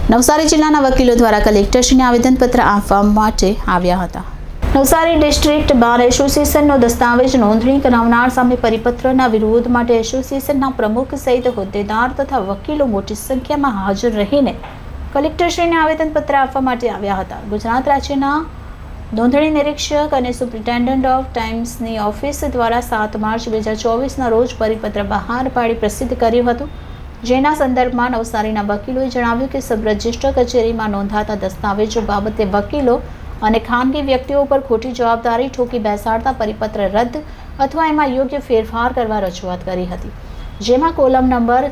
નવસારી જિલ્લાના વકીલો દ્વારા કલેક્ટરશ્રીને આવેદનપત્ર આપવા માટે આવ્યા હતા। નવસારી ડિસ્ટ્રિક્ટ બાર એસોસિએશનનો દસ્તાવેજ નોંધણી કરાવનાર સામે પરિપત્રના વિરોધ માટે એસોસિએશનના પ્રમુખ સહિત હોદ્દેદાર તથા વકીલો મોટી સંખ્યામાં હાજર રહીને કલેક્ટરશ્રીને આવેદનપત્ર આપવા માટે આવ્યા હતા। ગુજરાત રાજ્યના નોંધણી નિરીક્ષક અને સુપ્રિન્ટેન્ડન્ટ ઓફ ટાઇમ્સની ઓફિસ દ્વારા 7 માર્ચ 2024ના રોજ પરિપત્ર બહાર પાડી પ્રસિદ્ધ કર્યું હતું, જેના સંદર્ભમાં નવસારીના વકીલોએ જણાવ્યું કે સબ રજિસ્ટર કચેરીમાં નોંધાતા દસ્તાવેજો બાબતે વકીલો અને ખાનગી વ્યક્તિઓ પર ખોટી જવાબદારી ઠોકી બેસાડતા પરિપત્ર રદ અથવા એમાં યોગ્ય ફેરફાર કરવા રજૂઆત કરી હતી, જેમાં કોલમ નંબર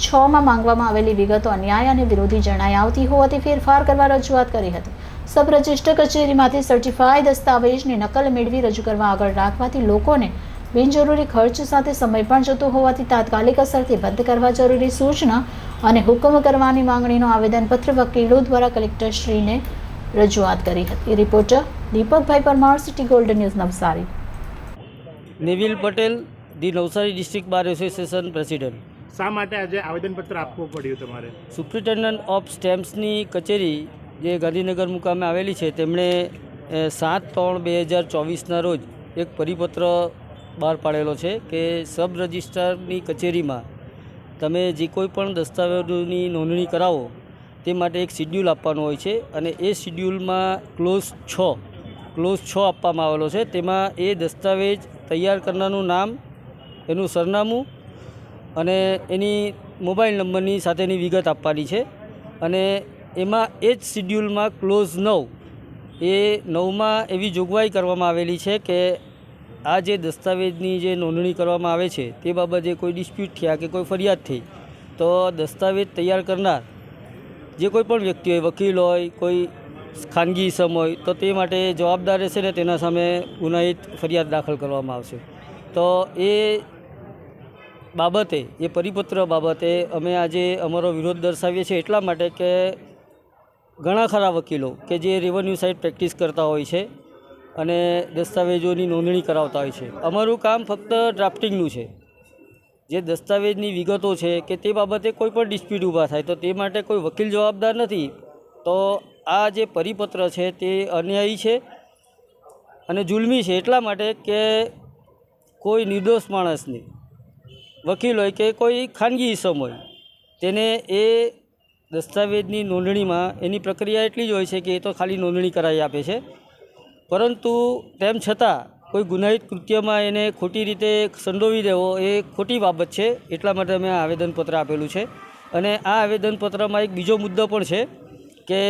6માં માંગવામાં આવેલી વિગતો અન્યાય અને વિરોધી જણાઈ આવતી હોવાથી ફેરફાર કરવા રજૂઆત કરી હતી। સબ રજિસ્ટર કચેરીમાંથી સર્ટિફાઈડ દસ્તાવેજની નકલ મેળવી રજૂ કરવા આગળ રાખવાથી લોકોને બિનજરૂરી ખર્ચ સાથે સમય પણ જતો હોવાથી તાત્કાલિક અસરથી બંધ કરવા જરૂરી સૂચના અને હુકમ કરવાની માંગણીનો આવેદનપત્ર વકીલો દ્વારા કલેક્ટરશ્રીને રજૂઆત કરી હતી। Reporter Deepakbhai Parmar, city gold news, Navsari. Neville Patel, the Navsari district bar association president. શા માટે આજે આવેદનપત્ર આપવું પડ્યું તમારે? સુપ્રિન્ટેન્ડન્ટ ઓફ સ્ટેમ્પ્સની કચેરી જે ગાંધીનગર મુકામે આવેલી છે તેમણે 7/3/2024ના રોજ એક પરિપત્ર બહાર પાડેલો છે કે સબ રજિસ્ટ્રારની કચેરીમાં તમે જે કોઈ પણ દસ્તાવેજોની નોંધણી કરાવો તે માટે એક શિડ્યુલ આપવાનું હોય છે અને એ શિડ્યુલમાં ક્લોઝ 6 આપવામાં આવેલો છે। તેમાં એ દસ્તાવેજ તૈયાર કરનારનું નામ, એનું સરનામું અને એની મોબાઈલ નંબરની સાથેની વિગત આપવાની છે અને એમાં એ જ શિડ્યુલમાં ક્લોઝ 9માં એવી જોગવાઈ કરવામાં આવેલી છે કે આ જે દસ્તાવેજની જે નોંધણી કરવામાં આવે છે તે બાબતે કોઈ ડિસ્પ્યુટ થયા કે કોઈ ફરિયાદ થઈ તો દસ્તાવેજ તૈયાર કરનાર જે કોઈ પણ વ્યક્તિ હોય, વકીલ હોય, કોઈ ખાનગી ઇસમ હોય તો તે માટે જવાબદાર રહેશે ને તેના સામે ગુનાહિત ફરિયાદ દાખલ કરવામાં આવશે। તો એ બાબતે, એ પરિપત્ર બાબતે અમે આજે અમારો વિરોધ દર્શાવીએ છીએ એટલા માટે કે ઘણા ખરા વકીલો કે જે રેવન્યુ સાઇડ પ્રેક્ટિસ કરતા હોય છે અને દસ્તાવેજોની નોંધણી કરાવતા હોય છે। અમારું કામ ફક્ત ડ્રાફ્ટિંગનું છે। જે દસ્તાવેજની વિગતો છે કે તે બાબતે કોઈ પણ ડિસ્પ્યુટ ઊભા થાય તો તે માટે કોઈ વકીલ જવાબદાર નથી। તો આ જે પરિપત્ર છે તે અન્યાયી છે અને જુલ્મી છે એટલા માટે કે કોઈ નિર્દોષ માણસને, વકીલ હોય કે કોઈ ખાનગી ઇસમ હોય, તેને એ દસ્તાવેજની નોંધણીમાં એની પ્રક્રિયા એટલી જ હોય છે કે એ તો ખાલી નોંધણી કરાવી આપે છે, પરંતુ તેમ છતાં કોઈ ગુનાહિત કૃત્યમાં એને ખોટી રીતે સંડોવી દેવો એ ખોટી બાબત છે। એટલા માટે અમે આવેદનપત્ર આપેલું છે અને આ આવેદનપત્રમાં એક બીજો મુદ્દો પણ છે કે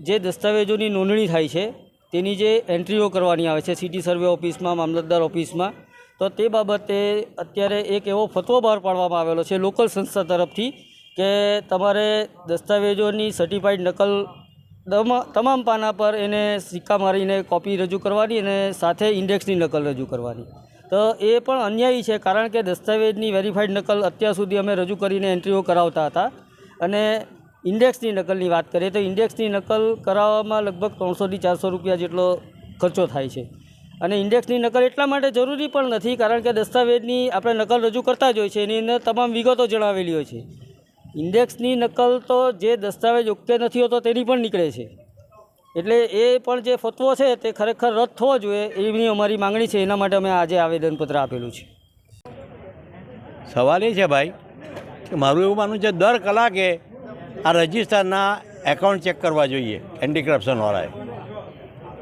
જે દસ્તાવેજોની નોંધણી થાય છે તેની જે એન્ટ્રીઓ કરવાની આવે છે સિટી સર્વે ઓફિસમાં, મામલતદાર ઓફિસમાં, તો તે બાબતે અત્યારે એક એવો ફતવો બહાર પાડવામાં આવેલો છે લોકલ સંસ્થા તરફથી કે તમારે દસ્તાવેજોની સર્ટિફાઈડ નકલ તમામ પાના પર એને સિક્કા મારીને કોપી રજૂ કરવાની અને સાથે ઇન્ડેક્સની નકલ રજૂ કરવાની। તો એ પણ અન્યાયી છે કારણ કે દસ્તાવેજની વેરીફાઈડ નકલ અત્યાર સુધી અમે રજૂ કરીને એન્ટ્રીઓ કરાવતા હતા અને ઇન્ડેક્સની નકલની વાત કરીએ તો ઇન્ડેક્સની નકલ કરાવવામાં લગભગ 300 થી 400 રૂપિયા જેટલો ખર્ચો થાય છે અને ઇન્ડેક્સની નકલ એટલા માટે જરૂરી પણ નથી કારણ કે દસ્તાવેજની આપણે નકલ રજૂ કરતા જ હોય છે, એની અંદર તમામ વિગતો જણાવેલી હોય છે। ઇન્ડેક્સની નકલ તો જે દસ્તાવેજ ઓકે નથી હોતો તેની પણ નીકળે છે, એટલે એ પણ જે ફતવો છે તે ખરેખર રદ થવો જોઈએ એવી અમારી માંગણી છે। એના માટે અમે આજે આવેદનપત્ર આપેલું છે। સવાલ એ છે ભાઈ કે મારું એવું માનવું છે દર કલાકે આ રજિસ્ટરના એકાઉન્ટ ચેક કરવા જોઈએ એન્ટી કરપ્શનવાળાએ,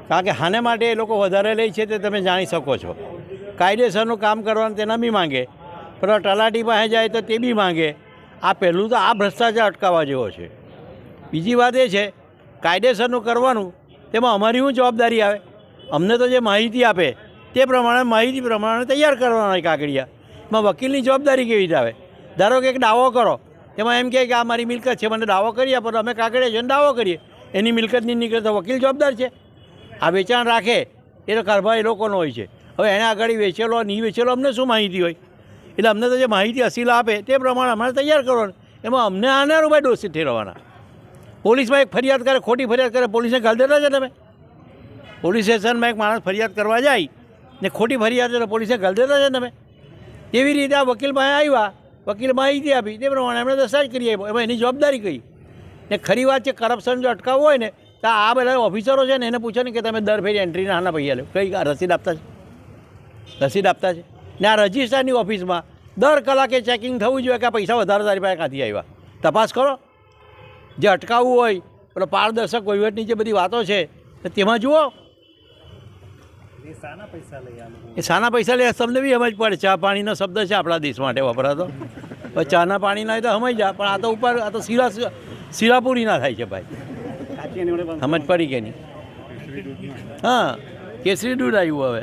કારણ કે હાને માટે એ લોકો વધારે લે છે તે તમે જાણી શકો છો। કાયદેસરનું કામ કરવાનું તેના બી માંગે, પણ તલાટી પાસે જાય તો તે બી માંગે। આ પહેલું તો આ ભ્રષ્ટાચાર અટકાવવા જેવો છે। બીજી વાત એ છે કાયદેસરનું કરવાનું, તેમાં અમારી શું જવાબદારી આવે? અમને તો જે માહિતી આપે તે પ્રમાણે માહિતી પ્રમાણે તૈયાર કરવાના કાગળિયા, એમાં વકીલની જવાબદારી કેવી રીતે આવે? ધારો કે એક દાવો કરો, એમાં એમ કહે કે આ મારી મિલકત છે, મને દાવો કરી આપો તો અમે કાગળિયા જઈને દાવો કરીએ, એની મિલકતની નીકળે તો વકીલ જવાબદાર છે? આ વેચાણ રાખે એ તો કારભાર એ લોકોનો હોય છે। હવે એને આગળ વેચેલો નહીં વેચેલો અમને શું માહિતી હોય? એટલે અમને તો જે માહિતી અસીલ આપે તે પ્રમાણે અમારે તૈયાર કરવાનું, એમાં અમને આના રૂપિયા દોષિત ઠેરવવાના। પોલીસમાં એક ફરિયાદ કરે, ખોટી ફરિયાદ કરે, પોલીસને ગાળ દેતા છે તમે? પોલીસ સ્ટેશનમાં એક માણસ ફરિયાદ કરવા જાય ને ખોટી ફરિયાદ કરે, પોલીસને ગાળ દેતા છે તમે? એવી રીતે આ વકીલ પાસે આવ્યા, વકીલ માહિતી આપી તે પ્રમાણે એમણે દસ્તાવેજ કરી આપ્યો, એમાં એની જવાબદારી કઈ? ને ખરી વાત છે, કરપ્શન જો અટકાવવું હોય ને તો આ બધા ઓફિસરો છે ને એને પૂછો ને કે તમે દર ફેરી એન્ટ્રીના હાના પૈસા લો, કઈ રસીદ આપતા છે? રસીદ આપતા છે ને આ રજિસ્ટ્રારની ઓફિસમાં દર કલાકે ચેકિંગ થવું જોઈએ કે આ પૈસા વધારે તારી પાસે ક્યાંથી આવ્યા. તપાસ કરો. જે અટકાવવું હોય પેલો પારદર્શક વહીવટની જે બધી વાતો છે તો તેમાં જુઓ એ શાના પૈસા લે તમને બી સમજ પડે. ચા પાણીનો શબ્દ છે આપણા દેશ માટે વપરાતો, પણ ચાના પાણીના હોય તો સમજ જા, પણ આ તો ઉપર આ તો શીરાપુરી ના થાય છે ભાઈ. સમજ પડી કે નહીં? હા, કેસરી દૂધ આવ્યું હવે.